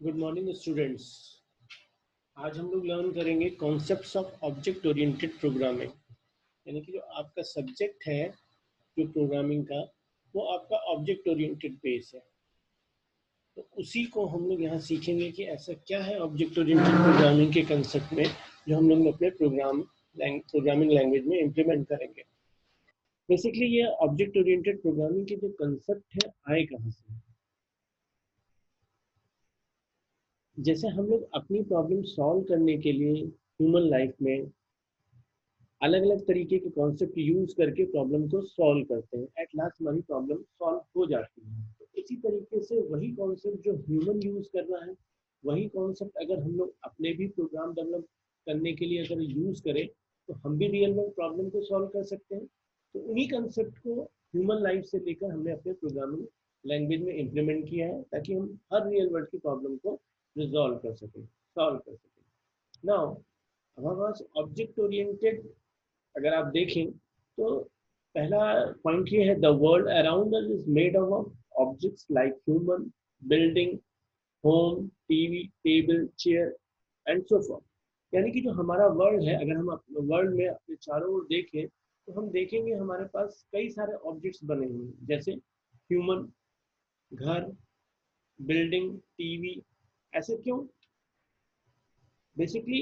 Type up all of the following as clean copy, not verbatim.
Good morning students. आज हम लोग लर्न करेंगे concepts of object oriented programming. यानी कि जो आपका सब्जेक्ट है जो प्रोग्रामिंग का, वो आपका ऑब्जेक्ट ओरिएंटेड बेस है। तो उसी को हम लोग यहाँ सीखेंगे कि ऐसा क्या है ऑब्जेक्ट ओरिएंटेड प्रोग्रामिंग के कंसेप्ट में, जो हम लोग अपने प्रोग्रामिंग लैंग्वेज में इम्प्लीमेंट करेंगे। बेसिकली ये ऑब्जेक्ट ओरिएंटेड प्रोग्रामिंग के जो कंसेप्ट है आए कहाँ से। जैसे हम लोग अपनी प्रॉब्लम सॉल्व करने के लिए ह्यूमन लाइफ में अलग अलग तरीके के कॉन्सेप्ट यूज करके प्रॉब्लम को सॉल्व करते हैं, एट लास्ट हमारी प्रॉब्लम सॉल्व हो जाती है। तो इसी तरीके से वही कॉन्सेप्ट जो ह्यूमन यूज कर रहा है, वही कॉन्सेप्ट अगर हम लोग अपने भी प्रोग्राम डेवलप करने के लिए अगर यूज करें, तो हम भी रियल वर्ल्ड प्रॉब्लम को सॉल्व कर सकते हैं। तो उन्हीं कंसेप्ट को ह्यूमन लाइफ से लेकर हमने अपने प्रोग्रामिंग लैंग्वेज में इम्प्लीमेंट किया है, ताकि हम हर रियल वर्ल्ड की प्रॉब्लम को रिजॉल्व कर सकें, सॉल्व कर सकें। नाउ हमारे पास ऑब्जेक्ट ओरिएंटेड अगर आप देखें तो पहला पॉइंट ये है, the world around us is made up of objects like human, building, home, TV, table, chair and so forth. यानी कि जो हमारा वर्ल्ड है, अगर हम अपने वर्ल्ड में अपने चारों ओर देखें तो हम देखेंगे हमारे पास कई सारे ऑब्जेक्ट्स बने हुए हैं, जैसे ह्यूमन, घर, बिल्डिंग, टीवी। ऐसे क्यों? बेसिकली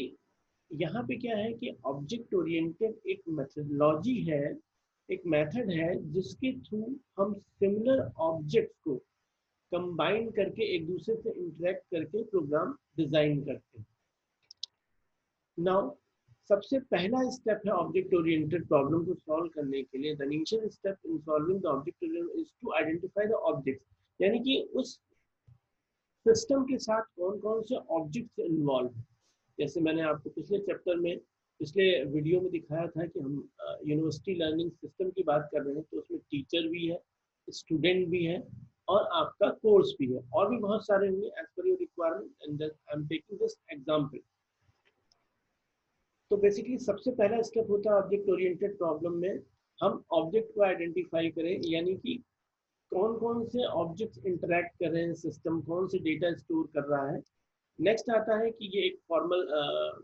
यहाँ पे क्या है कि ऑब्जेक्ट ओरिएंटेड एक मेथडोलॉजी है, एक मेथड है जिसके थ्रू हम सिमिलर ऑब्जेक्ट्स को कंबाइन करके एक दूसरे से इंटरेक्ट करके प्रोग्राम डिजाइन करते हैं। नाउ सबसे पहला स्टेप है ऑब्जेक्ट ओरिएंटेड प्रॉब्लम को सॉल्व करने के लिए, the initial step in solving the object oriented is to identify the objects. यानी कि उस सिस्टम के साथ कौन कौन से ऑब्जेक्ट्स इन्वॉल्व है। जैसे मैंने आपको पिछले चैप्टर में, पिछले वीडियो में दिखाया था कि हम यूनिवर्सिटी लर्निंग सिस्टम की बात कर रहे हैं, तो उसमें टीचर भी है, स्टूडेंट भी है और आपका कोर्स भी है, और भी बहुत सारे होंगे as per your requirement, and I am taking this example. तो बेसिकली सबसे पहला स्टेप होता है ऑब्जेक्ट ओरिएंटेड प्रॉब्लम में, हम ऑब्जेक्ट को आइडेंटिफाई करें, यानी कि कौन कौन से ऑब्जेक्ट्स इंटरेक्ट कर रहे हैं, सिस्टम कौन से डेटा स्टोर कर रहा है। नेक्स्ट आता है कि ये एक फॉर्मल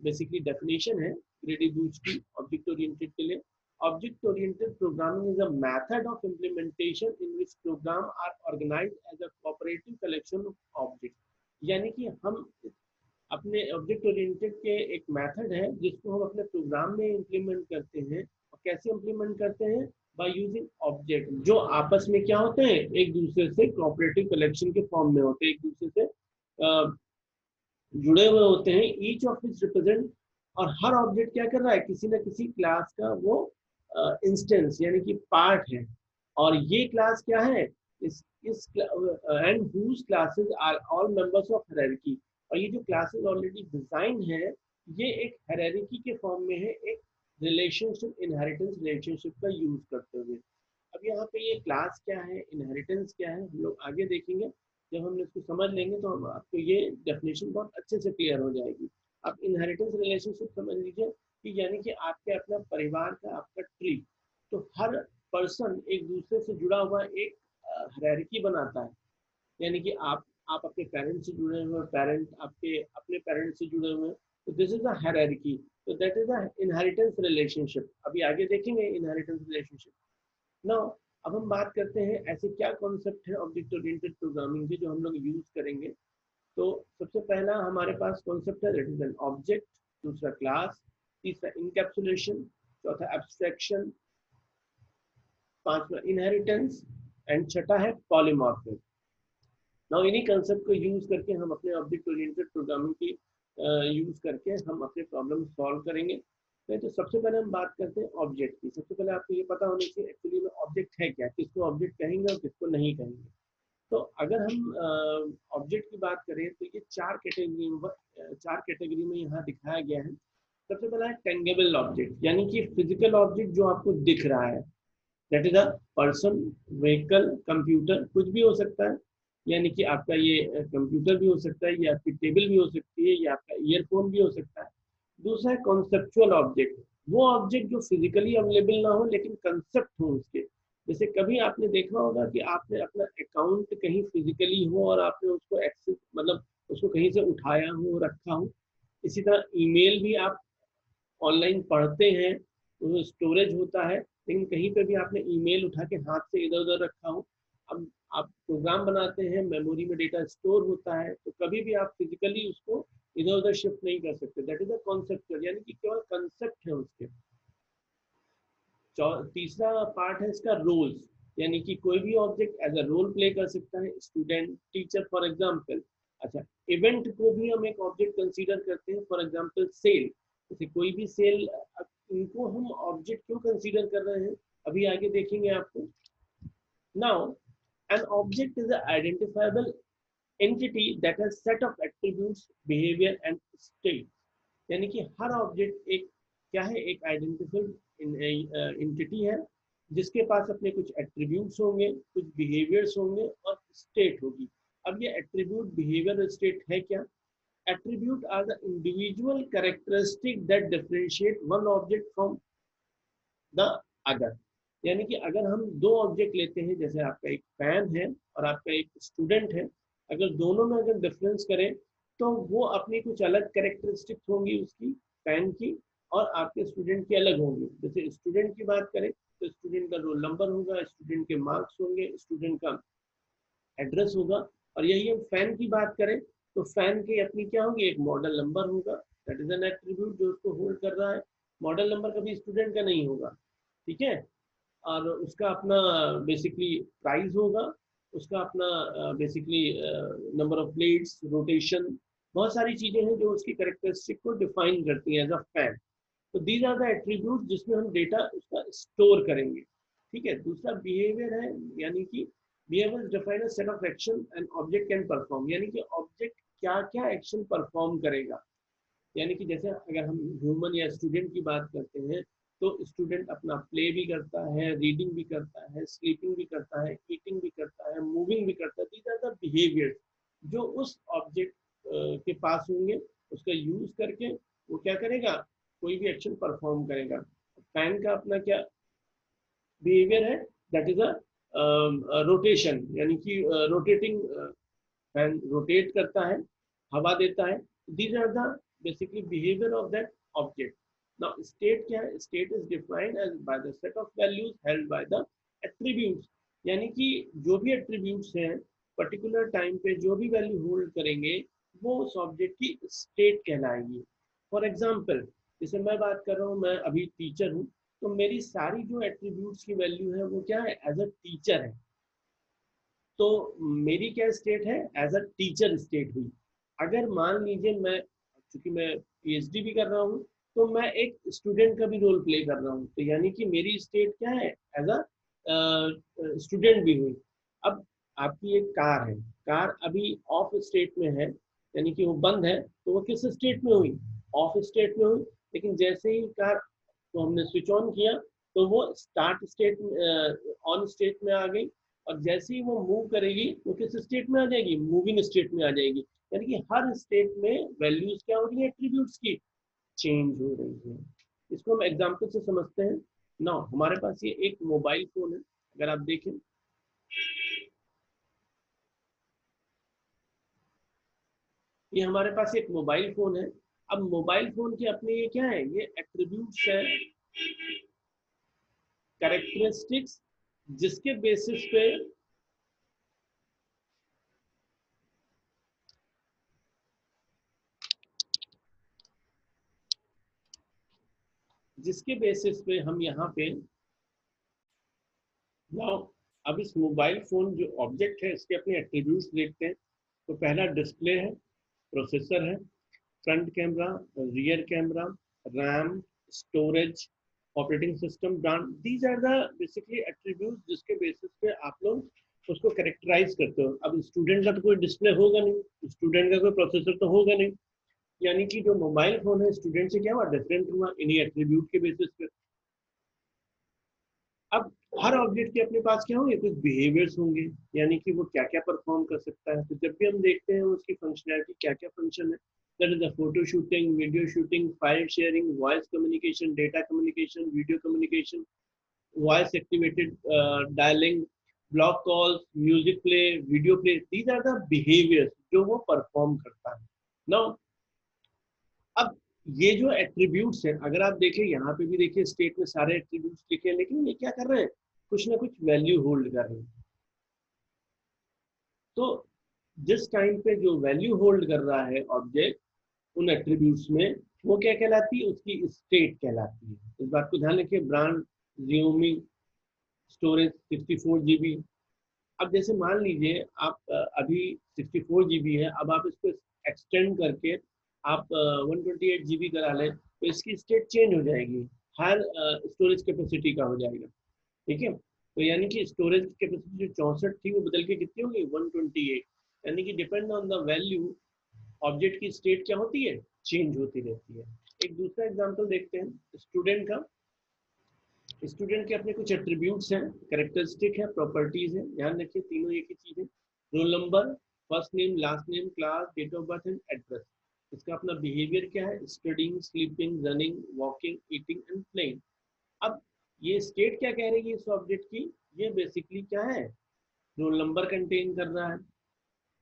बेसिकली डेफिनेशन है ग्रेडी बूच की ऑब्जेक्ट ओरिएंटेड के लिए। Object oriented programming is a method of implementation in which program are organized as a cooperative collection of object. यानी कि हम अपने ऑब्जेक्ट ओरिएंटेड के एक मेथड है जिसको हम अपने प्रोग्राम में इम्प्लीमेंट करते हैं। और कैसे इम्प्लीमेंट करते हैं? बाय यूजिंग ऑब्जेक्ट, जो आपस में क्या होते हैं, एक दूसरे से कोऑपरेटिव कलेक्शन के फॉर्म में होते हैं, एक दूसरे से जुड़े हुए होते हैं। ईच ऑफ इज रिप्रेजेंट, और हर ऑब्जेक्ट क्या कर रहा है, किसी ना किसी क्लास का वो इंस्टेंस यानी कि पार्ट है। और ये क्लास क्या है, is and whose classes are all members of hierarchy. और ये जो क्लासेस ऑलरेडी डिजाइन है, ये एक हायरार्की के फॉर्म में है, एक रिलेशनशिप, इनहेरिटेंस रिलेशनशिप का यूज करते हुए। अब यहाँ पे ये क्लास क्या है, इनहेरिटेंस क्या है, हम लोग आगे देखेंगे। जब हम इसको समझ लेंगे तो हम आपको ये डेफिनेशन बहुत अच्छे से क्लियर हो जाएगी। आप इनहेरिटेंस रिलेशनशिप समझ लीजिए कि यानी कि आपके अपना परिवार का आपका ट्री, तो हर पर्सन एक दूसरे से जुड़ा हुआ एक हायरार्की बनाता है। यानी कि आप अपने पेरेंट्स से जुड़े हुए हैं, पेरेंट आपके अपने पेरेंट्स से जुड़े हुए हैं, तो दिस इज अ हायरार्की। तो that is a inheritance relationship. अभी आगे देखेंगे इनहेरिटेंस रिलेशनशिप। नाउ अब हम बात करते हैं ऐसे क्या कॉन्सेप्ट है ऑब्जेक्ट ओरिएंटेड प्रोग्रामिंग के जो हम लोग यूज करेंगे। तो सबसे पहला हमारे पास कॉन्सेप्ट है दैट इज एन ऑब्जेक्ट, दूसरा क्लास, तीसरा इनकैप्सुलेशन, चौथा एब्स्ट्रैक्शन, पांचवा इनहेरिटेंस एंड छठा है पॉलीमॉर्फिज्म। नाउ इन्हीं कंसेप्ट को यूज करके हम अपने ऑब्जेक्ट ओरिएंटेड प्रोग्रामिंग की यूज करके हम अपने प्रॉब्लम सॉल्व करेंगे। तो सबसे पहले हम बात करते हैं ऑब्जेक्ट की। सबसे पहले आपको ये पता होना चाहिए एक्चुअली में ऑब्जेक्ट है क्या, किसको ऑब्जेक्ट कहेंगे और किसको नहीं कहेंगे। तो अगर हम ऑब्जेक्ट की बात करें तो ये चार कैटेगरी में यहाँ दिखाया गया है। सबसे पहला है टेंगेबल ऑब्जेक्ट, यानी कि फिजिकल ऑब्जेक्ट जो आपको दिख रहा है, that is a person, vehicle, computer, कुछ भी हो सकता है। यानी कि आपका ये कंप्यूटर भी हो सकता है, ये आपकी टेबल भी हो सकती है, ये आपका ईयरफोन भी हो सकता है। दूसरा है कॉन्सेप्चुअल ऑब्जेक्ट, वो ऑब्जेक्ट जो फिजिकली अवेलेबल ना हो लेकिन कंसेप्ट हो उसके। जैसे कभी आपने देखा होगा कि आपने अपना अकाउंट कहीं फिजिकली हो और आपने उसको एक्सेस, मतलब उसको कहीं से उठाया हो, रखा हो। इसी तरह ईमेल भी आप ऑनलाइन पढ़ते हैं तो स्टोरेज होता है, लेकिन कहीं पे भी आपने ईमेल उठा के हाथ से इधर उधर रखा हो। अब आप प्रोग्राम बनाते हैं, मेमोरी में डेटा स्टोर होता है, तो कभी भी आप फिजिकली उसको इधर उधर शिफ्ट नहीं कर सकते। दैट इज अ कॉन्सेप्ट, यानी कि केवल कंसेप्ट है उसके। तीसरा पार्ट है इसका रोल्स, यानी कि कोई भी object as a role play कर सकता है, स्टूडेंट, टीचर, फॉर एग्जांपल। अच्छा, इवेंट को भी हम एक ऑब्जेक्ट कंसीडर करते हैं, फॉर एग्जांपल सेल। जैसे कोई भी सेल, इनको हम ऑब्जेक्ट क्यों कंसीडर कर रहे हैं अभी आगे देखेंगे आपको। Now an object is a identifiable entity that has set of attributes, behavior and state। यानी कि हर ऑब्जेक्ट एक क्या है, एक आइडेंटिफाइड एंटिटी है जिसके पास अपने कुछ एट्रीब्यूट्स होंगे, कुछ बिहेवियर्स होंगे और स्टेट होगी। अब ये एट्रीब्यूट, बिहेवियर और स्टेट है क्या? Attribute are the individual characteristic that differentiate one object from the other. यानी कि अगर हम दो ऑब्जेक्ट लेते हैं, जैसे आपका एक फैन है और आपका एक स्टूडेंट है, अगर दोनों में अगर डिफरेंस करें तो वो अपनी कुछ अलग कैरेक्टरिस्टिक्स होंगी उसकी, फैन की, और आपके स्टूडेंट की अलग होंगी। जैसे स्टूडेंट की बात करें तो स्टूडेंट का रोल नंबर होगा, स्टूडेंट के मार्क्स होंगे, स्टूडेंट का एड्रेस होगा। और यही हम फैन की बात करें तो फैन की अपनी क्या होगी, एक मॉडल नंबर होगा, दैट इज एन एट्रीब्यूट जो उसको होल्ड कर रहा है। मॉडल नंबर कभी स्टूडेंट का नहीं होगा, ठीक है। और उसका अपना बेसिकली प्राइस होगा, उसका अपना basically number of plates, rotation, बहुत सारी चीजें हैं जो उसकी कैरेक्टरिस्टिक को डिफाइन करती हैं एज अ फैन। तो दीज आर द एट्रीब्यूट जिसमें हम डेटा उसका स्टोर करेंगे, ठीक है। दूसरा बिहेवियर है, यानी कि behaviour define a set of action and object can perform, यानी कि ऑब्जेक्ट क्या क्या एक्शन परफॉर्म करेगा। यानी कि जैसे अगर हम ह्यूमन या स्टूडेंट की बात करते हैं तो स्टूडेंट अपना प्ले भी करता है, रीडिंग भी करता है, स्लीपिंग भी करता है, ईटिंग भी करता है, मूविंग भी करता है। दीज आर द बिहेवियर जो उस ऑब्जेक्ट के पास होंगे, उसका यूज करके वो क्या करेगा, कोई भी एक्शन परफॉर्म करेगा। फैन का अपना क्या बिहेवियर है, दैट इज अ रोटेशन, यानी कि रोटेटिंग, फैन रोटेट करता है, हवा देता है। These are the basically behaviour of that object. Now state क्या है? State is defined as by the set of values held by the attributes। यानी कि जो भी attributes हैं पर्टिकुलर टाइम पे जो भी वैल्यू होल्ड करेंगे वो उस ऑब्जेक्ट की स्टेट कहलाएगी। फॉर एग्जाम्पल, जैसे मैं बात कर रहा हूँ, मैं अभी टीचर हूँ, तो मेरी सारी जो एट्रीब्यूट्स की वैल्यू है वो क्या है, एज अ टीचर है। तो मेरी क्या स्टेट है, एज अ टीचर स्टेट हुई। अगर मान लीजिए मैं, चूंकि मैं पीएचडी भी कर रहा हूँ, तो मैं एक स्टूडेंट का भी रोल प्ले कर रहा हूँ, तो यानी कि मेरी स्टेट क्या है, एज अ स्टूडेंट भी हुई। अब आपकी एक कार है, कार अभी ऑफ स्टेट में है, यानी कि वो बंद है, तो वो किस स्टेट में हुई, ऑफ स्टेट में हुई। लेकिन जैसे ही कार को हमने स्विच ऑन किया तो वो स्टार्ट स्टेट, ऑन स्टेट में आ गई, और जैसे ही वो मूव करेगी वो किस स्टेट में आ जाएगी, मूविंग स्टेट में आ जाएगी। यानी कि हर स्टेट में वैल्यूज क्या हो रही है, एट्रीब्यूट्स की चेंज हो रही है। इसको हम एग्जांपल से समझते हैं ना। हमारे पास ये एक मोबाइल फोन है, अगर आप देखें, ये हमारे पास एक मोबाइल फोन है। अब मोबाइल फोन के अपने ये क्या है, ये एट्रीब्यूट्स है, कैरेक्टरिस्टिक्स, जिसके बेसिस पे हम यहाँ पे नाउ, अब इस मोबाइल फोन जो ऑब्जेक्ट है इसके अपने एट्रीब्यूट्स देखते हैं। तो पहला डिस्प्ले है, प्रोसेसर है, front camera, rear camera, RAM, storage, operating system, brand. These are the basically attributes जिसके बेसिस पे आप लोग उसको कैरेक्टराइज करते हो। अब स्टूडेंट का तो कोई डिस्प्ले होगा नहीं, स्टूडेंट का कोई प्रोसेसर तो होगा नहीं, यानी कि जो मोबाइल फोन है स्टूडेंट से क्या हुआ, डिफरेंट हुआ इन्हीं एट्रीब्यूट के बेसिस पे। अब हर ऑब्जेक्ट के अपने पास क्या होंगे, कुछ बिहेवियर्स होंगे, यानी कि वो क्या क्या परफॉर्म कर सकता है। तो जब भी हम देखते हैं उसकी फंक्शनैलिटी, क्या क्या फंक्शन है, that is the photo shooting, video shooting, file sharing, voice communication, data communication, video communication, voice activated dialling, block calls, music play, video play, these are the behaviours जो वो परफॉर्म करता है। Now अब ये जो attributes हैं, अगर आप देखें यहाँ पे भी देखिए स्टेट में सारे एट्रीब्यूट्स लिखे हैं, लेकिन ये क्या कर रहे हैं, कुछ ना कुछ वैल्यू होल्ड कर रहे हैं। तो जिस टाइम पे जो वैल्यू होल्ड कर रहा है ऑब्जेक्ट उन एट्रीब्यूट्स में, वो क्या कहलाती है, उसकी स्टेट कहलाती है। इस बात को ध्यान रखिए। Brand, Xiaomi, storage 64 GB। अब जैसे मान लीजिए आप अभी 64 GB है, अब आप इसको एक्सटेंड करके आप 128 GB करा लें, तो इसकी स्टेट चेंज हो जाएगी, हर स्टोरेज कैपेसिटी का हो जाएगा। ठीक है, तो यानी कि स्टोरेज कैपेसिटी जो 64 थी वो बदल के कितनी होगी, 128। यानी कि depend on the value object की स्टेट क्या होती है, चेंज होती रहती है। एक दूसरा एग्जांपल देखते हैं स्टूडेंट का। स्टूडेंट के अपने कुछ एट्रीब्यूट्स हैं, कैरेक्टरिस्टिक है, प्रॉपर्टीज है। ध्यान रखिए तीनों एक ही चीज है। Roll number, first name, last name, class, date of birth and address. इसका अपना बिहेवियर क्या है, studying, sleeping, running, walking, eating and playing. अब ये स्टेट क्या कह रही है इस ऑब्जेक्ट की, ये बेसिकली क्या है, रोल नंबर कंटेन कर रहा है,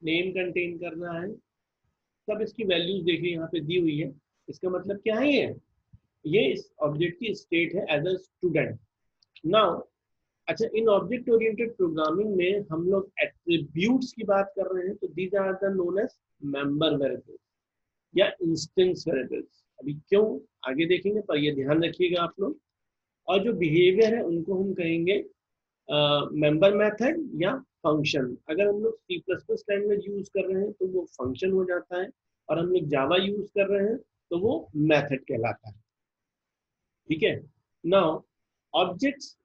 नेम कंटेन कर रहा है, सब इसकी वैल्यूज देखिए यहाँ पे दी हुई है। इसका मतलब क्या है, ये इस ऑब्जेक्ट की स्टेट है एज अ स्टूडेंट। नाउ अच्छा, इन ऑब्जेक्ट ओरिएंटेड प्रोग्रामिंग में हम लोग एट्रीब्यूट्स की बात कर रहे हैं, तो these are the known as member variables या इंस्टेंस वेरिएबल्स। अभी क्यों आगे देखेंगे, पर ये ध्यान रखिएगा आप लोग। और जो बिहेवियर है उनको हम कहेंगे मेंबर मेथड या फंक्शन। अगर हम लोग C++ लैंग्वेज यूज कर रहे हैं तो वो फंक्शन हो जाता है, और हम लोग जावा यूज कर रहे हैं तो वो मेथड कहलाता है। ठीक है, नाउ ऑब्जेक्ट्स,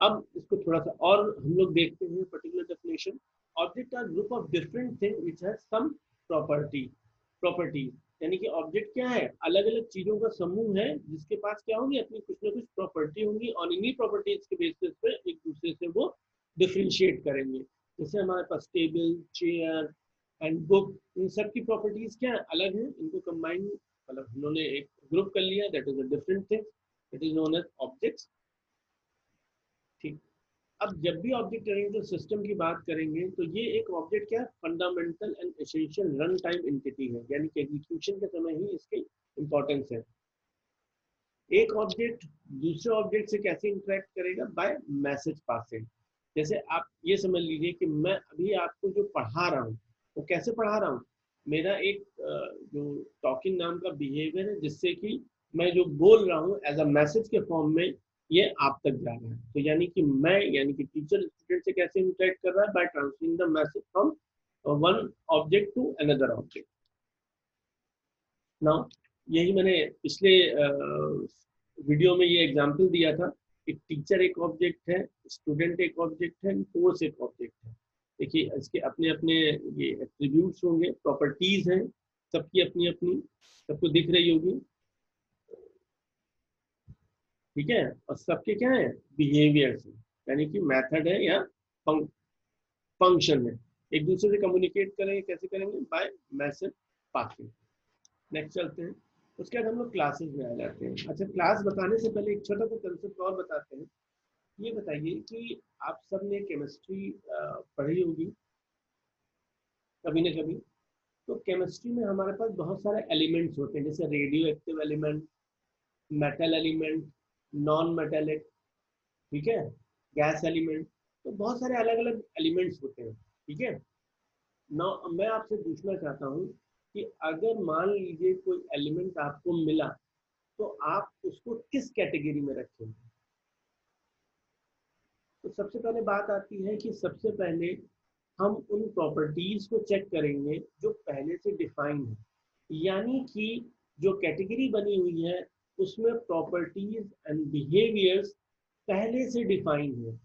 अब इसको थोड़ा सा और हम लोग देखते हैं particular definition. Object are group of different thing which has some properties. यानी कि ऑब्जेक्ट क्या है, अलग अलग चीजों का समूह है जिसके पास क्या होगी, अपनी कुछ ना कुछ प्रॉपर्टी होंगी, और इन्हीं प्रॉपर्टीज के बेसिस पे एक दूसरे से वो डिफरेंशिएट करेंगे। जैसे हमारे पास टेबल, चेयर एंड बुक, इन सब की प्रॉपर्टीज क्या है, अलग है, इनको कंबाइन मतलब उन्होंने एक ग्रुप कर लिया, that is a different thing, it is known as objects. ठीक, अब जब भी ऑब्जेक्ट ओरिएंटेड सिस्टम की बात करेंगे तो ये एक ऑब्जेक्ट क्या है, fundamental and essential run time entity है, यानी कि एग्जीक्यूशन के समय ही इसकी इंपॉर्टेंस है। एक ऑब्जेक्ट दूसरे ऑब्जेक्ट से कैसे इंटरेक्ट करेगा, बाय मैसेज पासिंग। जैसे आप ये समझ लीजिए कि मैं अभी आपको जो पढ़ा रहा हूँ वो कैसे पढ़ा रहा हूँ, मेरा एक जो टॉकिंग नाम का बिहेवियर है, जिससे कि मैं जो बोल रहा हूँ एज अ मैसेज के फॉर्म में ये आप तक जा रहा है। तो यानी कि मैं, यानी कि टीचर स्टूडेंट से कैसे इंटरेक्ट कर रहा है, by transferring the message from one object to another object. Now यही मैंने पिछले वीडियो में ये एग्जांपल दिया था कि टीचर एक ऑब्जेक्ट है, स्टूडेंट एक ऑब्जेक्ट है, कोर्स एक ऑब्जेक्ट है। देखिए इसके अपने अपने ये एट्रीब्यूट्स होंगे, प्रॉपर्टीज हैं, सबकी अपनी अपनी, सबको दिख रही होगी। ठीक है, और सबके क्या है, बिहेवियर्स है, यानी कि मेथड है या फंक्शन है। एक दूसरे से कम्युनिकेट करेंगे, कैसे करेंगे, बाय मैसेज पासिंग। नेक्स्ट चलते हैं, उसके बाद हम लोग क्लासेस में आ जाते हैं। अच्छा, क्लास बताने से पहले एक छोटा सा कंसेप्ट और बताते हैं। ये बताइए कि आप सब ने केमिस्ट्री पढ़ी होगी कभी ना कभी। तो केमिस्ट्री में हमारे पास बहुत सारे एलिमेंट्स होते हैं, जैसे radio active element, metal element, non metallic, ठीक है, गैस एलिमेंट। तो बहुत सारे अलग अलग एलिमेंट्स होते हैं। ठीक है, ना मैं आपसे पूछना चाहता हूँ कि अगर मान लीजिए कोई एलिमेंट आपको मिला, तो आप उसको किस कैटेगरी में रखेंगे। तो सबसे पहले बात आती है कि सबसे पहले हम उन प्रॉपर्टीज को चेक करेंगे जो पहले से डिफाइन है, यानी कि जो कैटेगरी बनी हुई है उसमें प्रॉपर्टीज एंड बिहेवियर्स पहले से डिफाइन है।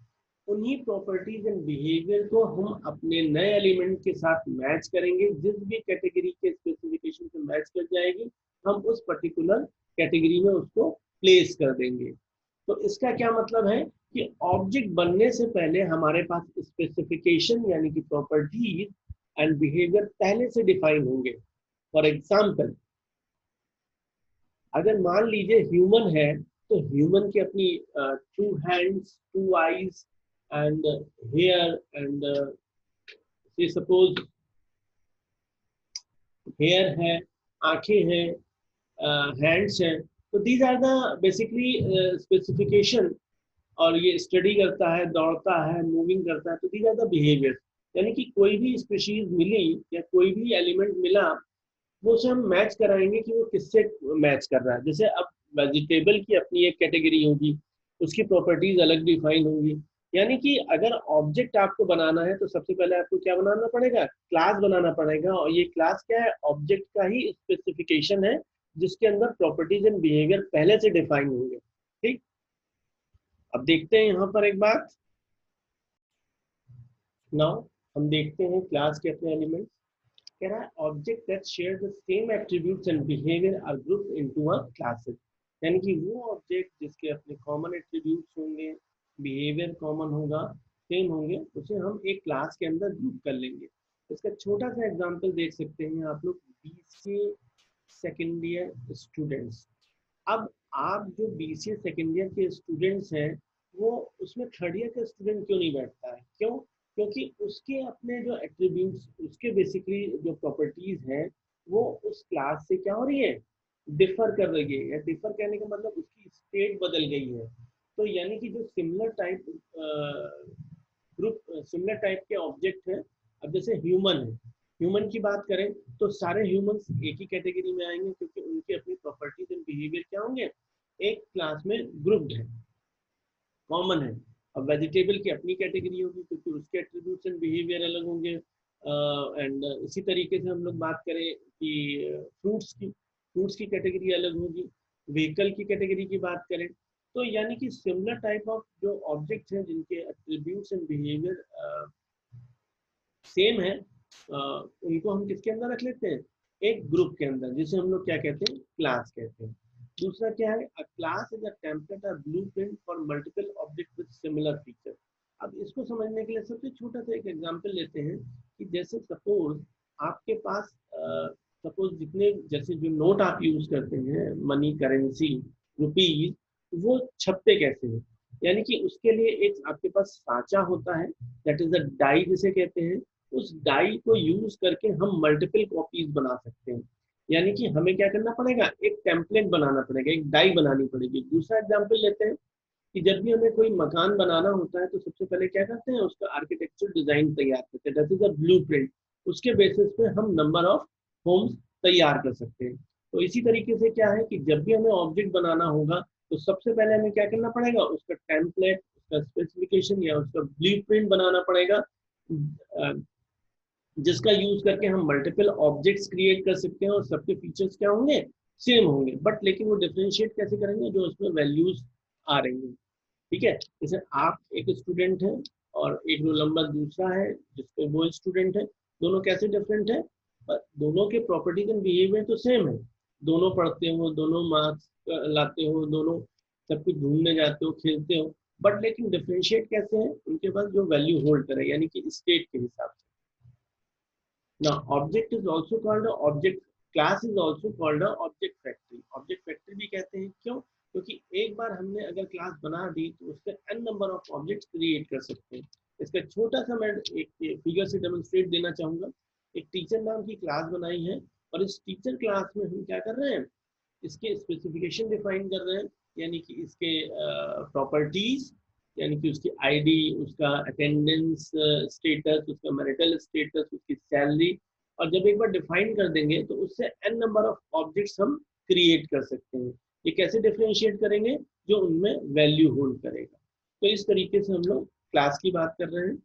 उन्हीं प्रॉपर्टीज एंड बिहेवियर को हम अपने नए एलिमेंट के साथ मैच करेंगे, जिस भी कैटेगरी के स्पेसिफिकेशन से मैच कर जाएगी हम उस पर्टिकुलर कैटेगरी में उसको प्लेस कर देंगे। तो इसका क्या मतलब है कि ऑब्जेक्ट बनने से पहले हमारे पास स्पेसिफिकेशन यानी कि प्रॉपर्टीज एंड बिहेवियर पहले से डिफाइन होंगे। फॉर एग्जाम्पल, अगर मान लीजिए ह्यूमन है, तो ह्यूमन की अपनी 2 hands, 2 eyes and hair and say suppose hair है, आंखें हैं, हैंड्स हैं, तो these are the basically specification. और ये स्टडी करता है, दौड़ता है, मूविंग करता है, तो दीज आर द बिहेवियर। यानी कि कोई भी स्पीशीज मिली या कोई भी एलिमेंट मिला, वो उसे हम मैच कराएंगे कि वो किससे मैच कर रहा है। जैसे अब वेजिटेबल की अपनी एक कैटेगरी होगी, उसकी प्रॉपर्टीज अलग डिफाइन होंगी। यानी कि अगर ऑब्जेक्ट आपको बनाना है तो सबसे पहले आपको क्या बनाना पड़ेगा, क्लास बनाना पड़ेगा। और ये क्लास क्या है, ऑब्जेक्ट का ही स्पेसिफिकेशन है, जिसके अंदर प्रॉपर्टीज एंड बिहेवियर पहले से डिफाइन होंगे। ठीक, अब देखते हैं यहाँ पर एक बात। नाउ हम देखते हैं क्लास के अपने एलिमेंट्स। कह रहा है object that share the same attributes and behaviour are grouped into a classes. यानी कि वो ऑब्जेक्ट जिसके अपने कॉमन एट्रीब्यूट्स होंगे, बिहेवियर कॉमन होगा, सेम होंगे, उसे हम एक क्लास के अंदर ग्रुप कर लेंगे। इसका छोटा सा एग्जांपल देख सकते हैं आप लोग, बीसीए सेकेंड ईयर स्टूडेंट्स। अब आप जो बीसीए सेकेंड ईयर के स्टूडेंट्स हैं, वो उसमें थर्ड ईयर का स्टूडेंट क्यों नहीं बैठता है? क्यों? क्योंकि उसके अपने जो एट्रीब्यूट्स, उसके बेसिकली जो प्रॉपर्टीज हैं, वो उस क्लास से क्या हो रही है, डिफर कर रही है। या डिफर कहने का मतलब उसकी स्टेट बदल गई है। तो यानी कि जो similar type group, similar type के ऑब्जेक्ट हैं, अब जैसे ह्यूमन है, ह्यूमन की बात करें तो सारे ह्यूमंस एक ही कैटेगरी में आएंगे, क्योंकि उनकी अपनी प्रॉपर्टीज एंड बिहेवियर क्या होंगे, एक क्लास में ग्रुप्ड है, कॉमन है। अब वेजिटेबल की अपनी कैटेगरी होगी, क्योंकि उसके एट्रीब्यूट्स एंड बिहेवियर अलग होंगे। एंड इसी तरीके से हम लोग बात करें कि फ्रूट्स की कैटेगरी अलग होगी। व्हीकल की कैटेगरी की बात करें तो यानी कि सिमिलर टाइप ऑफ जो ऑब्जेक्ट्स हैं, जिनके एट्रीब्यूट्स एंड बिहेवियर सेम है, उनको हम किसके अंदर रख लेते हैं, एक ग्रुप के अंदर, जिसे हम लोग क्या कहते हैं, क्लास कहते हैं। दूसरा क्या है, a class is a template और blueprint for multiple object with similar feature. अब इसको समझने के लिए सबसे छोटा सा एक एग्जांपल लेते हैं कि जैसे सपोज आपके पास सपोज जितने, जैसे जो नोट आप यूज करते हैं, मनी, करेंसी, रुपीज, वो छपते कैसे हैं। यानी कि उसके लिए एक आपके पास सांचा होता है, दैट इज अ डाई जिसे कहते हैं। उस डाई को यूज करके हम मल्टीपल कॉपीज बना सकते हैं। यानी कि हमें क्या करना पड़ेगा, एक टेम्पलेट बनाना पड़ेगा, एक डाई बनानी पड़ेगी। दूसरा एग्जांपल लेते हैं कि जब भी हमें कोई मकान बनाना होता है तो सबसे पहले क्या करते हैं, उसका आर्किटेक्चर डिजाइन तैयार करते हैं, दैट इज अ ब्लूप्रिंट। उसके बेसिस पे हम नंबर ऑफ होम्स तैयार कर सकते हैं। तो इसी तरीके से क्या है कि जब भी हमें ऑब्जेक्ट बनाना होगा तो सबसे पहले हमें क्या करना पड़ेगा, उसका टेम्पलेट, उसका स्पेसिफिकेशन या उसका ब्लूप्रिंट बनाना पड़ेगा, जिसका यूज करके हम मल्टीपल ऑब्जेक्ट्स क्रिएट कर सकते हैं। और सबके फीचर्स क्या होंगे, सेम होंगे, बट लेकिन वो डिफरेंशिएट कैसे करेंगे, जो उसमें वैल्यूज आ रही हैं। ठीक है, जैसे आप एक स्टूडेंट है और एक रोल नंबर दूसरा है जिसपे वो स्टूडेंट है, दोनों कैसे डिफरेंट है, दोनों के प्रॉपर्टीज एंड बिहेवियर तो सेम है। दोनों पढ़ते हो, दोनों मार्क्स लाते हो, दोनों सब कुछ घूमने जाते हो, खेलते हो, बट लेकिन डिफरेंशिएट कैसे है, उनके पास जो वैल्यू होल्ड करे, यानी कि स्टेट के हिसाब से। Now, object is also called a object class is also called a object factory. Object factory भी कहते हैं, क्यों? क्योंकि एक बार हमने अगर क्लास बना दी तो उससे n number of objects create कर सकते हैं। इसका छोटा सा मैं एक फिगर से डेमोन्स्ट्रेट देना चाहूंगा। एक टीचर नाम की क्लास बनाई है और इस टीचर क्लास में हम क्या कर रहे हैं, इसके स्पेसिफिकेशन डिफाइन कर रहे हैं, यानी कि इसके प्रॉपर्टीज, यानी कि उसकी आईडी, उसका अटेंडेंस स्टेटस, उसका मैरिटल स्टेटस, उसकी सैलरी। और जब एक बार डिफाइन कर देंगे तो उससे n नंबर ऑफ ऑब्जेक्ट्स हम क्रिएट कर सकते हैं। ये कैसे डिफरेंशिएट करेंगे, जो उनमें वैल्यू होल्ड करेगा। तो इस तरीके से हम लोग क्लास की बात कर रहे हैं।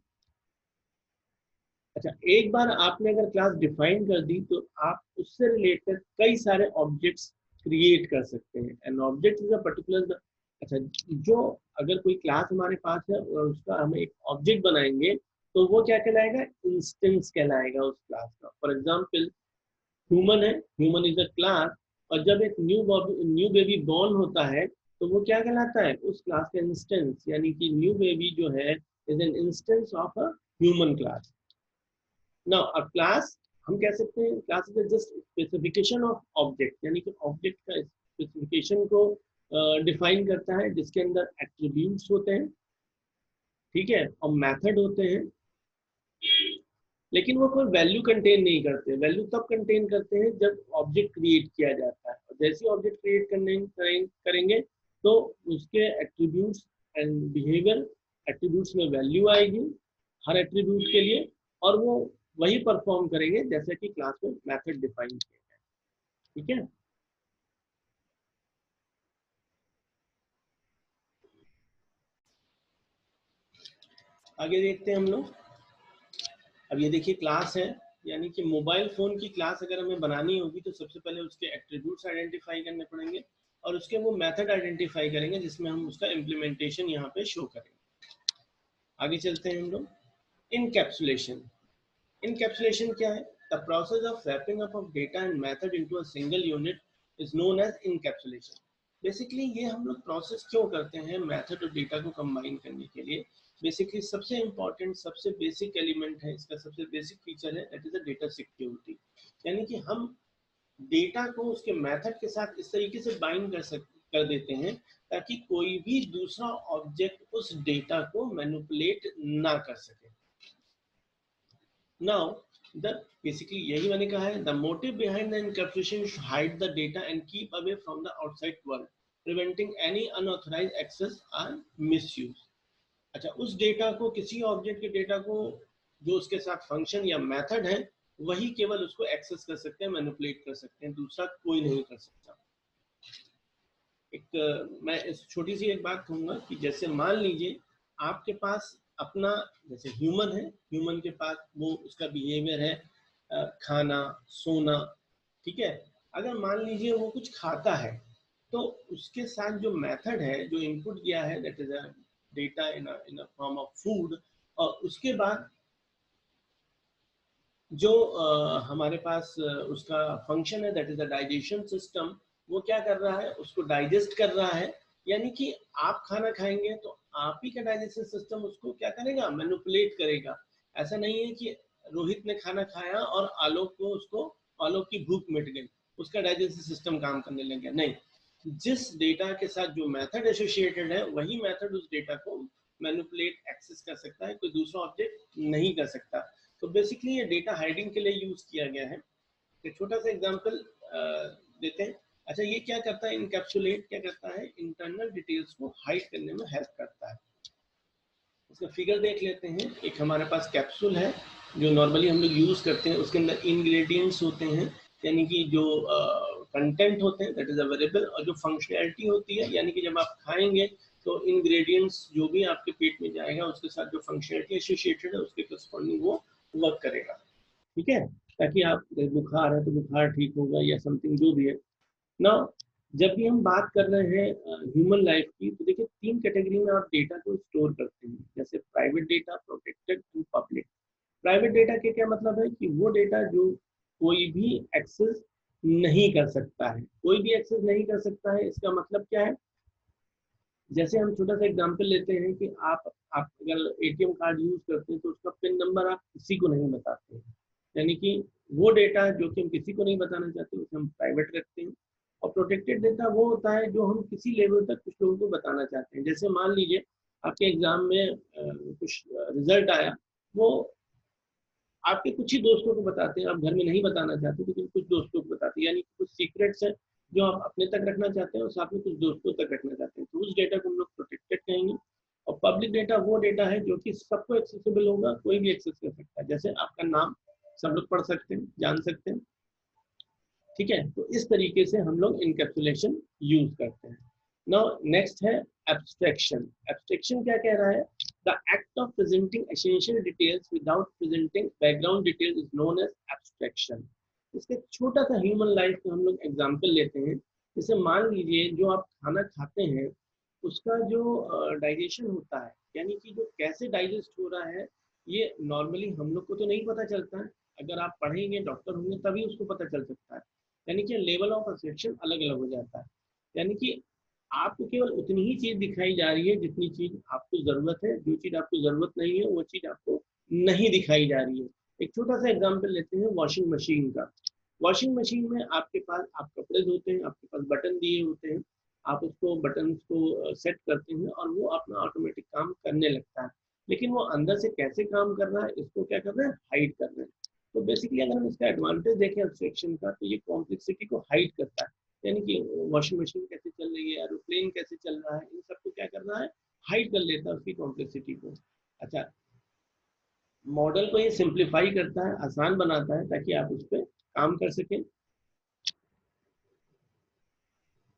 अच्छा, एक बार आपने अगर क्लास डिफाइन कर दी तो आप उससे रिलेटेड कई सारे ऑब्जेक्ट्स क्रिएट कर सकते हैं। An object is a particular, अच्छा, जो अगर कोई क्लास हमारे पास है और उसका हम एक ऑब्जेक्ट बनाएंगे तो वो क्या कहलाएगा, इंस्टेंस कहलाएगा उस क्लास का। फॉर एग्जांपल ह्यूमन है, ह्यूमन इज अ क्लास, और जब एक न्यू बेबी बॉर्न होता है तो वो क्या कहलाता है, उस क्लास का इंस्टेंस। यानी कि न्यू बेबी जो है is an instance of a human class. Now a class हम कह सकते हैं, class is just specification of object, यानी कि ऑब्जेक्ट का स्पेसिफिकेशन को डिफाइन करता है, जिसके अंदर एट्रीब्यूट्स होते हैं, ठीक है, और मेथड होते हैं, लेकिन वो कोई वैल्यू कंटेन नहीं करते। वैल्यू तब कंटेन करते हैं जब ऑब्जेक्ट क्रिएट किया जाता है, और जैसे ही ऑब्जेक्ट क्रिएट करेंगे तो उसके एट्रीब्यूट्स एंड बिहेवियर, एट्रीब्यूट्स में वैल्यू आएगी हर एट्रीब्यूट के लिए, और वो वही परफॉर्म करेंगे जैसे कि क्लास में मेथड डिफाइन किया गया है। ठीक है, आगे देखते हैं हम लोग। अब ये देखिए क्लास है, यानी कि मोबाइल फोन की क्लास अगर हमें बनानी होगी तो सबसे पहले उसके एट्रीब्यूट्स आइडेंटिफाई करने पड़ेंगे, और उसके वो मेथड आइडेंटिफाई करेंगे जिसमें हम उसका इम्प्लीमेंटेशन यहाँ पे शो करेंगे। आगे चलते हैं हम लोग। इनकैप्सुलेशन। इनकैप्सुलेशन क्या है? The process of wrapping up of data and method into a single unit is known as encapsulation. Basically ये हम लोग प्रोसेस क्यों करते हैं मेथड और डेटा को कंबाइन करने के लिए? बेसिकली सबसे इंपॉर्टेंट, सबसे बेसिक एलिमेंट है इसका, सबसे बेसिक फीचर है, that is the data security. यानी कि हम डेटा को उसके मेथड के साथ इस तरीके से बाइंड कर देते हैं ताकि कोई भी दूसरा ऑब्जेक्ट उस डेटा को मैनिपुलेट ना कर सके। नाउ द बेसिकली यही मैंने कहा है, the motive behind the encapsulation is to hide the data and keep away from the outside world, preventing any unauthorised access और मिसयूज। अच्छा, उस डेटा को, किसी ऑब्जेक्ट के डेटा को जो उसके साथ फंक्शन या मेथड है, वही केवल उसको एक्सेस कर सकते हैं, मैनिपुलेट कर सकते हैं, दूसरा कोई नहीं कर सकता। मैं इस छोटी सी एक बात कहूंगा कि जैसे मान लीजिए आपके पास अपना, जैसे ह्यूमन है, ह्यूमन के पास वो उसका बिहेवियर है खाना, सोना, ठीक है। अगर मान लीजिए वो कुछ खाता है, तो उसके साथ जो मेथड है, जो इनपुट किया है, that is a data in a form of food, और उसके बाद जो हमारे पास उसका फंक्शन है, that is the digestion system, वो क्या कर रहा है, उसको डाइजेस्ट कर रहा है। यानी कि आप खाना खाएंगे तो आप ही का डाइजेशन सिस्टम उसको क्या करेगा, मैनिपुलेट करेगा। ऐसा नहीं है कि रोहित ने खाना खाया और आलोक को, उसको आलोक की भूख मिट गई, उसका डाइजेशन सिस्टम काम करने लग गया। नहीं, जिस डेटा के साथ जो मेथड एसोसिएटेड है, वही मेथड उस डेटा को मैनिपुलेट, एक्सेस कर सकता है, कोई दूसरा ऑब्जेक्ट नहीं कर सकता। तो बेसिकली ये डेटा हाइडिंग के लिए यूज किया गया है। एक छोटा सा एग्जांपल देते हैं। अच्छा, ये क्या करता है, इनकैप्सुलेट क्या करता है, इंटरनल डिटेल्स को हाइड करने में हेल्प करता है। इसका फिगर देख लेते हैं। एक हमारे पास कैप्सूल है जो नॉर्मली हम लोग यूज करते हैं, उसके अंदर इंग्रेडिएंट्स होते हैं, यानी कि जो कंटेंट होते हैं, दैट इज अवेलेबल, और जो फंक्शनैलिटी होती है, यानी कि जब आप खाएंगे तो इंग्रेडिएंट्स जो भी आपके पेट में जाएगा उसके साथ जो फंक्शनैलिटी एसोसिएटेड है उसके करस्पॉन्डिंग वो वर्क करेगा। ठीक है, ताकि आप बुखार है तो बुखार ठीक होगा या समथिंग जो भी है ना। जब भी हम बात कर रहे हैं ह्यूमन लाइफ की, तो देखिए 3 कैटेगरी में आप डेटा को स्टोर करते हैं, जैसे private data, protected and public. Private data के क्या मतलब है कि वो डेटा जो कोई भी एक्सेस नहीं कर सकता है। कोई भी एक्सेस नहीं कर सकता है, इसका मतलब क्या है, जैसे हम छोटा सा एग्जांपल लेते हैं कि आप अगर एटीएम कार्ड यूज करते हैं तो उसका पिन नंबर आप किसी को नहीं बताते हैं। यानी कि वो डेटा जो कि हम किसी को नहीं बताना चाहते उसे हम प्राइवेट रखते हैं। और प्रोटेक्टेड डेटा वो होता है जो हम किसी लेवल तक कुछ लोगों को बताना चाहते हैं। जैसे मान लीजिए आपके एग्जाम में कुछ रिजल्ट आया, वो आपके कुछ ही दोस्तों को बताते हैं, आप घर में नहीं बताना चाहते लेकिन कुछ दोस्तों को बताते हैं, यानी कुछ सीक्रेट्स है जो आप अपने तक रखना चाहते हैं और साथ में कुछ दोस्तों तक रखना चाहते हैं, तो उस डेटा को हम लोग प्रोटेक्टेड कहेंगे। और पब्लिक डेटा वो डेटा है जो कि सबको एक्सेसिबल होगा, कोई भी एक्सेस कर सकता है, जैसे आपका नाम सब लोग पढ़ सकते हैं, जान सकते हैं। ठीक है, तो इस तरीके से हम लोग इनकैप्सुलेशन यूज करते हैं। नाउ नेक्स्ट है एब्स्ट्रैक्शन। एब्स्ट्रैक्शन क्या कह रहा है, the act of presenting essential details without presenting background details is known as abstraction. इसका छोटा सा ह्यूमन लाइफ का हम लोग एग्जांपल लेते हैं। जैसे मान लीजिए जो आप खाना खाते हैं उसका जो डाइजेशन होता है, यानी कि जो कैसे डाइजेस्ट हो रहा है, ये नॉर्मली हम लोग को तो नहीं पता चलता है। अगर आप पढ़ेंगे, डॉक्टर होंगे, तभी उसको पता चल सकता है। यानी कि लेवल ऑफ परसेप्शन अलग अलग हो जाता है। यानी कि आपको केवल उतनी ही चीज दिखाई जा रही है जितनी चीज आपको जरूरत है, जो चीज आपको जरूरत नहीं है वो चीज आपको नहीं दिखाई जा रही है। एक छोटा सा एग्जांपल लेते हैं वॉशिंग मशीन का। वॉशिंग मशीन में आपके पास, आप कपड़े धोते हैं, आपके पास बटन दिए होते हैं, आप उसको बटन को सेट करते हैं और वो अपना ऑटोमेटिक काम करने लगता है। लेकिन वो अंदर से कैसे काम कर रहा है इसको क्या कर रहा है, हाइड कर रहे हैं। तो बेसिकली अगर हम इसका एडवांटेज देखें एब्स्ट्रैक्शन का, तो ये कॉम्प्लेक्सिटी को हाइड करता है, यानी कि वॉशिंग मशीन कैसे चल रही है, एरोप्लेन कैसे चल रहा है, इन सबको क्या कर रहा है, हाइड कर लेता है उसकी कॉम्प्लेक्सिटी को। अच्छा, मॉडल को ये सिंप्लीफाई करता है, आसान बनाता है ताकि आप उस पर काम कर सकें।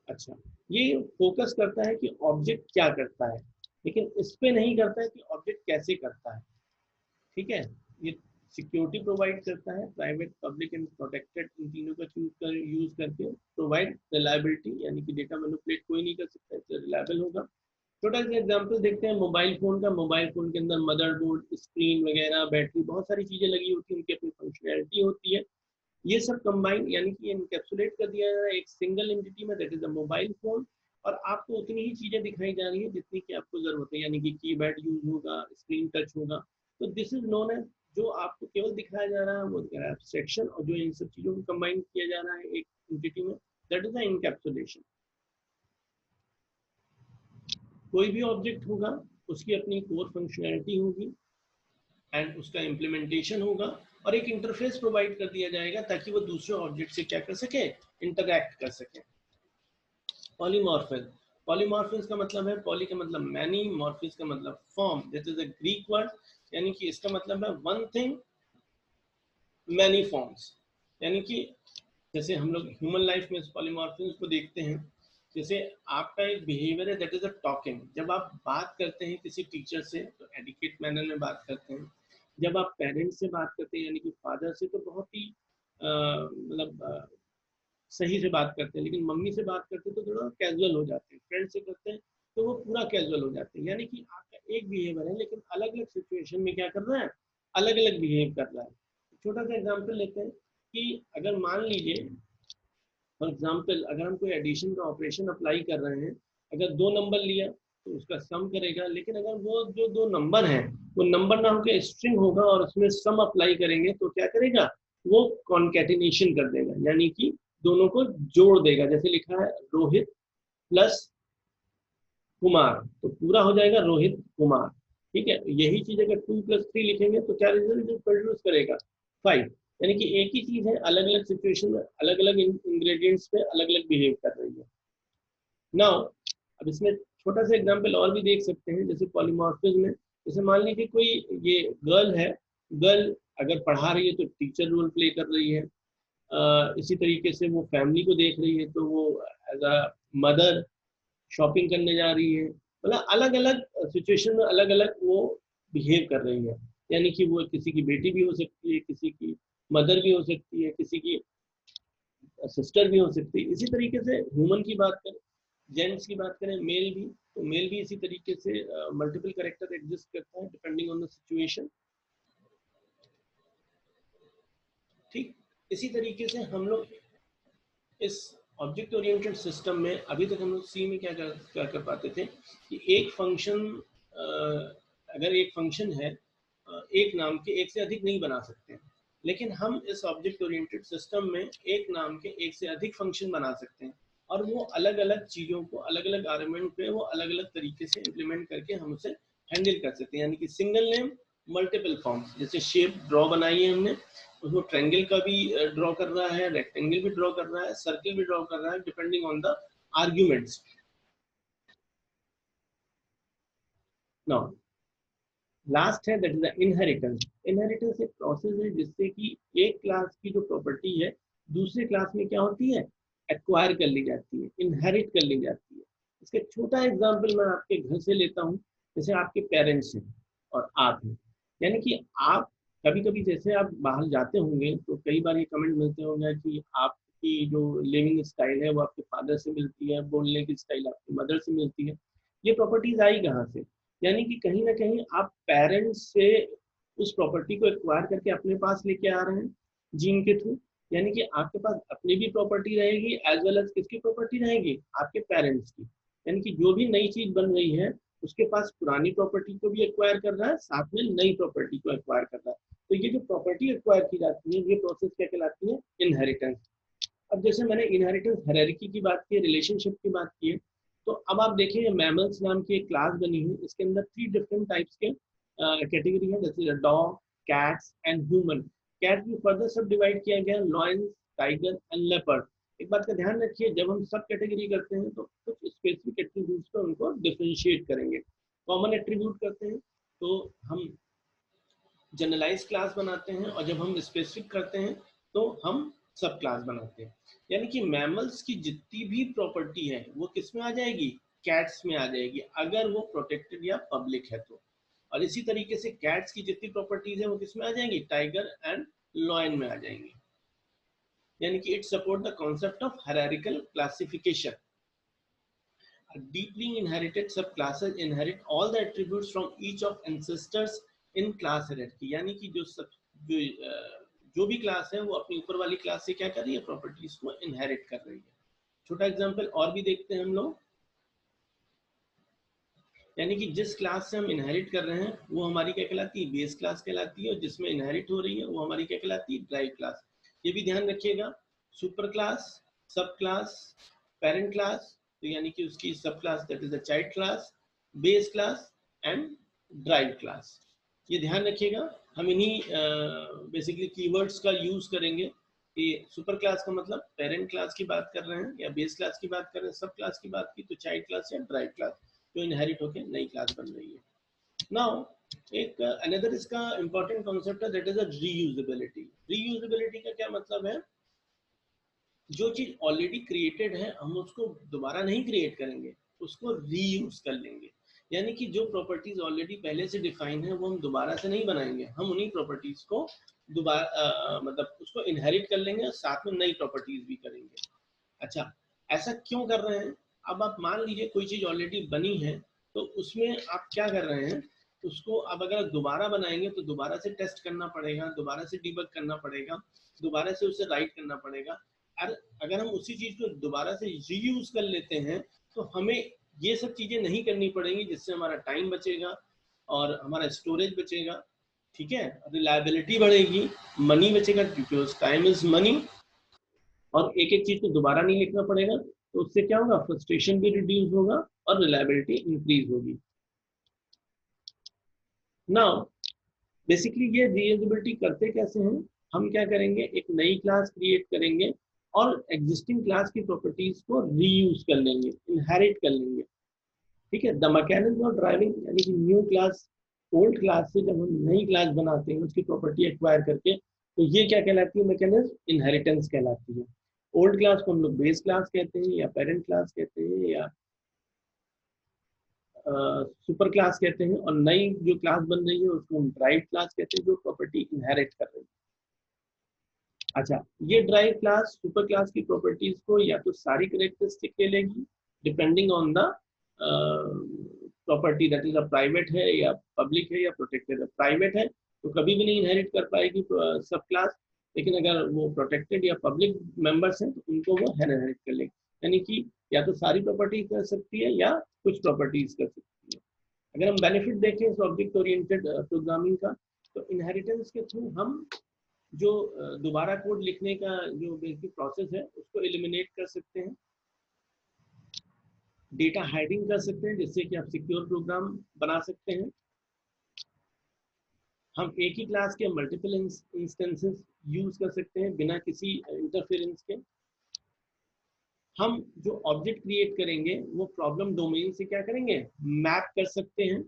अच्छा, ये फोकस करता है कि ऑब्जेक्ट क्या करता है, लेकिन इस पे नहीं करता है कि ऑब्जेक्ट कैसे करता है। ठीक है, ये सिक्योरिटी प्रोवाइड करता है, प्राइवेट पब्लिक एंड प्रोटेक्टेड, इन तीनों का यूज करके प्रोवाइड रिलायबिलिटी, यानी कि डेटा मैनिपुलेट कोई नहीं कर सकता, इसलिए रिलायबल होगा। छोटा सा एग्जांपल देखते हैं मोबाइल फोन का। मोबाइल फोन के अंदर मदरबोर्ड, स्क्रीन वगैरह, बैटरी, बहुत सारी चीजें लगी होती हैं, उनकी अपनी फंक्शनैलिटी होती है। ये सब कंबाइन यानी कि इनकैप्सुलेट कर दिया जा रहा है एक सिंगल एंटिटी में, that is the mobile phone. और आपको उतनी ही चीजें दिखाई जा रही है जितनी की आपको जरूरत है, यानी कि कीपैड यूज होगा, स्क्रीन टच होगा। तो दिस इज नोन एज, जो आपको केवल दिखाया जा रहा है वो एब्स्ट्रैक्शन, और जो इन सब चीजों को कंबाइन किया जा रहा है एक एंटिटी में, दैट इज द इनकैप्सुलेशन। कोई भी ऑब्जेक्ट होगा उसकी अपनी कोर फंक्शनैलिटी होगी एंड उसका इम्प्लीमेंटेशन होगा, और एक इंटरफेस प्रोवाइड कर दिया जाएगा ताकि वो दूसरे ऑब्जेक्ट से क्या कर सके, इंटरैक्ट कर सके। पॉलीमॉर्फिज्म, पॉलीमॉर्फिज्म का मतलब है, पॉली का मतलब मैनी, मॉर्फिज्म का मतलब form, this is a Greek word, यानी कि इसका मतलब है वन थिंग मैनी फॉर्म्स। यानी कि जैसे हम लोग ह्यूमन लाइफ में इस पॉलीमॉर्फिज्म को देखते हैं, जैसे आपका एक बिहेवियर है दैट इज अ टॉकिंग, जब आप बात करते हैं किसी टीचर से तो एडिकेट मैनर में बात करते हैं, जब आप पेरेंट्स से बात करते हैं यानी कि फादर से तो बहुत ही मतलब सही से बात करते हैं, लेकिन मम्मी से बात करते हैं तो थोड़ा कैजुअल हो जाते हैं, फ्रेंड से करते हैं तो वो पूरा कैजुअल हो जाते हैं। यानी कि आपका एक बिहेवियर है लेकिन अलग अलग सिचुएशन में क्या कर रहा है, अलग अलग बिहेव कर रहा है। छोटा सा एग्जाम्पल लेते हैं कि अगर मान लीजिए फॉर एग्जाम्पल अगर हम कोई एडिशन का ऑपरेशन अप्लाई कर रहे हैं, अगर 2 नंबर लिया तो उसका सम करेगा, लेकिन अगर वो जो 2 नंबर हैं वो नंबर ना होकर स्ट्रिंग होगा और उसमें सम अप्लाई करेंगे तो क्या करेगा, वो कॉन्केटिनेशन कर देगा, यानी कि दोनों को जोड़ देगा। जैसे लिखा है रोहित प्लस कुमार, तो पूरा हो जाएगा रोहित कुमार। ठीक है, यही चीज अगर 2+3 लिखेंगे तो क्या रिजल्ट प्रोड्यूस करेगा, 5। यानी कि एक ही चीज है, अलग अलग सिचुएशन में अलग अलग इंग्रेडिएंट्स पे अलग अलग बिहेव कर रही है। नाउ अब इसमें छोटा सा एग्जांपल और भी देख सकते हैं, जैसे पॉलीमॉर्फिज्म में, जैसे मान लीजिए कोई ये गर्ल है, गर्ल अगर पढ़ा रही है तो टीचर रोल प्ले कर रही है, इसी तरीके से वो फैमिली को देख रही है तो वो एज अ मदर शॉपिंग करने जा रही है, मतलब अलग अलग सिचुएशन में अलग अलग वो बिहेव कर रही है। यानी कि वो किसी की बेटी भी हो सकती है, किसी की मदर भी हो सकती है, किसी की सिस्टर भी हो सकती है। इसी तरीके से ह्यूमन की बात करें, जेंट्स की बात करें, मेल भी, तो मेल भी इसी तरीके से मल्टीपल कैरेक्टर एग्जिस्ट करता है डिपेंडिंग ऑन द सिचुएशन। ठीक, इसी तरीके से हम लोग इस ऑब्जेक्ट ओरिएंटेड सिस्टम में अभी तक हम लोग सी में क्या कर पाते थे कि एक फंक्शन, अगर एक फंक्शन है एक नाम के एक से अधिक नहीं बना सकते हैं, लेकिन हम इस ऑब्जेक्ट ओरिएंटेड सिस्टम में एक नाम के एक से अधिक फंक्शन बना सकते हैं, और वो अलग अलग चीज़ों को अलग अलग आर्गुमेंट पे वो अलग अलग तरीके से इम्प्लीमेंट करके हम उसे हैंडल कर सकते हैं। यानी कि सिंगल नेम मल्टीपल फॉर्म्स, जैसे शेप ड्रॉ बनाई है हमने, उसको ट्रायंगल का भी ड्रॉ कर रहा है, रेक्टेंगल भी ड्रॉ कर रहा है, सर्कल भी ड्रॉ कर रहा है, depending on the arguments. Now last है that is the inheritance. Inheritance एक प्रोसेस है जिससे कि एक क्लास की जो प्रॉपर्टी है दूसरे क्लास में क्या होती है, एक्वायर कर ली जाती है, इनहेरिट कर ली जाती है। इसका छोटा एग्जांपल मैं आपके घर से लेता हूँ, जैसे आपके पेरेंट्स हैं और आप हैं, यानी कि आप कभी कभी जैसे आप बाहर जाते होंगे तो कई बार ये कमेंट मिलते होंगे कि आपकी जो लिविंग स्टाइल है वो आपके फादर से मिलती है, बोलने की स्टाइल आपकी मदर से मिलती है। ये प्रॉपर्टीज आई कहाँ से, यानी कि कहीं ना कहीं आप पेरेंट्स से उस प्रॉपर्टी को एक्वायर करके अपने पास लेके आ रहे हैं जीन के थ्रू। यानी कि आपके पास अपनी भी प्रॉपर्टी रहेगी एज वेल एज किसकी प्रॉपर्टी रहेगी, आपके पेरेंट्स की। यानी कि जो भी नई चीज बन रही है उसके पास पुरानी प्रॉपर्टी को भी एक्वायर कर रहा है, साथ में नई प्रॉपर्टी को एक्वायर कर रहा है। तो ये जो प्रॉपर्टी एक्वायर की जाती है ये प्रोसेस क्या कहलाती है, इनहेरिटेंस। अब जैसे मैंने इनहेरिटेंस हायरार्की की बात की, रिलेशनशिप की बात की है, तो अब आप देखिए मैमल्स नाम की एक क्लास बनी है, इसके अंदर 3 डिफरेंट टाइप्स के कैटेगरी है, जैसे dog, cats and human. Cat भी फर्दर सब डिवाइड किया गया, लॉयन, टाइगर एंड लेपर्ड। एक बात का ध्यान रखिए, जब हम सब कैटेगरी करते हैं तो कुछ स्पेसिफिक एट्रीब्यूट्स पे उनको डिफरेंशिएट करेंगे। कॉमन एट्रीब्यूट करते हैं तो हम जनरलाइज क्लास बनाते हैं, और जब हम स्पेसिफिक करते हैं तो हम सब क्लास बनाते हैं। यानी कि मैमल्स की जितनी भी प्रॉपर्टी है वो किस में आ जाएगी, कैट्स में आ जाएगी, अगर वो प्रोटेक्टेड या पब्लिक है तो। और इसी तरीके से कैट्स की जितनी प्रॉपर्टीज है वो किस में आ जाएंगी, टाइगर एंड लॉयन में आ जाएंगी। यानी कि it support the concept of hierarchical classification. Deeply inherited subclasses inherit all the attributes from each of ancestors in class hierarchy। यानी कि जो भी क्लास है वो अपनी ऊपर वाली क्लास से क्या कर रही है, प्रॉपर्टीज को इनहेरिट कर रही है। छोटा एग्जांपल और भी देखते हैं हम लोग। यानी कि जिस क्लास से हम इनहेरिट कर रहे हैं वो हमारी क्या कहलाती है, बेस क्लास कहलाती है, और जिसमें इनहेरिट हो रही है वो हमारी क्या कहलाती है, ड्राइव क्लास। ये भी ध्यान रखिएगा, सुपर क्लास, सब क्लास, पेरेंट क्लास, तो यानी कि उसकी सब class that is the child class, base class and drive class. ये ध्यान रखिएगा। हम इन्हीं बेसिकली कीवर्ड्स का यूज करेंगे कि सुपर क्लास का मतलब पेरेंट क्लास की बात कर रहे हैं, या बेस क्लास की बात कर रहे हैं, सब क्लास की बात की तो चाइल्ड क्लास या ड्राइव क्लास जो इनहेरिट होकर नई क्लास बन रही है। नाउ एक अनदर इसका इंपॉर्टेंट कॉन्सेप्ट है, that is a reusability. Reusability का क्या मतलब है, जो चीज ऑलरेडी क्रिएटेड है हम उसको दोबारा नहीं क्रिएट करेंगे, उसको रीयूज कर लेंगे। यानी कि जो प्रॉपर्टीज ऑलरेडी पहले से डिफाइन है वो हम दोबारा से नहीं बनाएंगे, हम उन्हीं प्रॉपर्टीज को दोबारा मतलब उसको इनहेरिट कर लेंगे और साथ में नई प्रॉपर्टीज भी करेंगे। अच्छा, ऐसा क्यों कर रहे हैं? अब आप मान लीजिए कोई चीज ऑलरेडी बनी है तो उसमें आप क्या कर रहे हैं, उसको अब अगर दोबारा बनाएंगे तो दोबारा से टेस्ट करना पड़ेगा, दोबारा से डिबग करना पड़ेगा, दोबारा से उसे राइट करना पड़ेगा। और अगर हम उसी चीज को दोबारा से रीयूज कर लेते हैं तो हमें ये सब चीजें नहीं करनी पड़ेंगी, जिससे हमारा टाइम बचेगा और हमारा स्टोरेज बचेगा, ठीक है, रिलायबिलिटी बढ़ेगी, मनी बचेगा क्योंकि टाइम इज मनी, और एक एक चीज को दोबारा नहीं लिखना पड़ेगा। तो उससे क्या होगा, फ्रस्ट्रेशन भी रिड्यूस होगा और रिलायबिलिटी इंक्रीज होगी। नाउ बेसिकली ये रीयूजेबिलिटी करते कैसे हैं, हम क्या करेंगे, एक नई क्लास क्रिएट करेंगे और एग्जिस्टिंग क्लास की प्रॉपर्टीज को रीयूज कर लेंगे, इनहेरिट कर लेंगे, ठीक है। द मैकेनिज्म ऑफ ड्राइविंग, यानी कि न्यू क्लास ओल्ड क्लास से जब हम नई क्लास बनाते हैं उसकी प्रॉपर्टी एक्वायर करके, तो ये क्या कहलाती है, मैकेनिज्म इनहेरिटेंस कहलाती है। ओल्ड क्लास को हम लोग बेस क्लास कहते हैं, या पेरेंट क्लास कहते हैं, या सुपर क्लास कहते हैं, और नई जो क्लास बन रही है उसको हम ड्राइव क्लास कहते हैं, जो प्रॉपर्टी इनहेरिट कर रही है। अच्छा, ये ड्राइव क्लास सुपर क्लास की प्रॉपर्टीज को या तो सारी करेक्टरिस्टिक ले लेगी depending on the property, that is a private है या पब्लिक है या प्रोटेक्टेड है। प्राइवेट है तो कभी भी नहीं इनहेरिट कर पाएगी सब क्लास, लेकिन अगर वो प्रोटेक्टेड या पब्लिक मेंबर्स हैं तो उनको वो इनहेरिट कर लेगी। यानी कि या तो सारी प्रॉपर्टीज कर सकती है या कुछ प्रॉपर्टीज कर सकती है। अगर हम बेनिफिट देखें इस ऑब्जेक्ट ओरिएंटेड प्रोग्रामिंग का, तो इनहेरिटेंस के थ्रू हम जो दोबारा कोड लिखने का जो बेसिक प्रोसेस है उसको एलिमिनेट कर सकते हैं, डेटा हाइडिंग कर सकते हैं, जिससे कि आप सिक्योर प्रोग्राम बना सकते हैं। हम एक ही क्लास के मल्टीपल इंस्टेंसेस यूज कर सकते हैं बिना किसी इंटरफेरेंस के। हम जो ऑब्जेक्ट क्रिएट करेंगे वो प्रॉब्लम डोमेन से क्या करेंगे, मैप कर सकते हैं।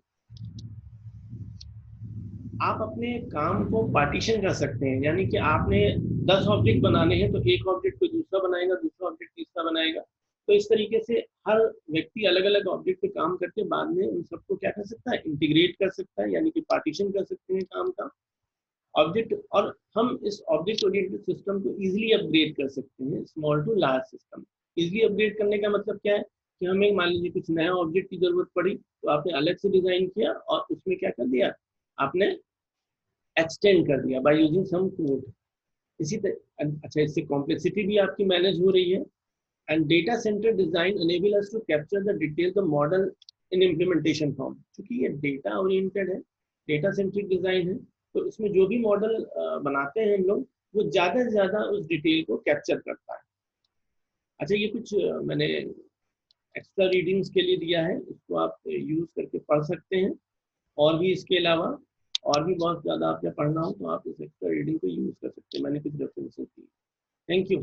आप अपने काम को पार्टीशन कर सकते हैं, यानी कि आपने 10 ऑब्जेक्ट बनाने हैं तो एक ऑब्जेक्ट कोई दूसरा बनाएगा, दूसरा ऑब्जेक्ट तीसरा बनाएगा। तो इस तरीके से हर व्यक्ति अलग अलग ऑब्जेक्ट पे काम करके बाद में उन सबको क्या कर सकता है, इंटीग्रेट कर सकता है, यानी कि पार्टीशन कर सकते हैं काम का ऑब्जेक्ट। और हम इस ऑब्जेक्ट ओरिएंटेड सिस्टम को इजीली अपग्रेड कर सकते हैं, small to large system. Easily upgrade करने का मतलब क्या है कि हमें मान लीजिए कुछ नया ऑब्जेक्ट की जरूरत पड़ी तो आपने अलग से डिजाइन किया और उसमें क्या कर दिया, आपने एक्सटेंड कर दिया बाय यूजिंग सम कोड। इसी तरह अच्छा, इससे कॉम्प्लेक्सिटी भी आपकी मैनेज हो रही है। And data centre design enable us to capture the detail the model in implementation form. क्योंकि ये डेटा ओरिएंटेड है, डेटा सेंट्रिक डिजाइन है, तो इसमें जो भी मॉडल बनाते हैं हम लोग वो ज्यादा से ज्यादा उस डिटेल को कैप्चर करता है। अच्छा, ये कुछ मैंने एक्स्ट्रा रीडिंग्स के लिए दिया है, इसको आप यूज करके पढ़ सकते हैं। और भी इसके अलावा और भी बहुत ज़्यादा आपने पढ़ना हो तो आप इस एक्स्ट्रा रीडिंग को यूज़ कर सकते हैं। मैंने कुछ रेफरेंसेस दी। Thank you.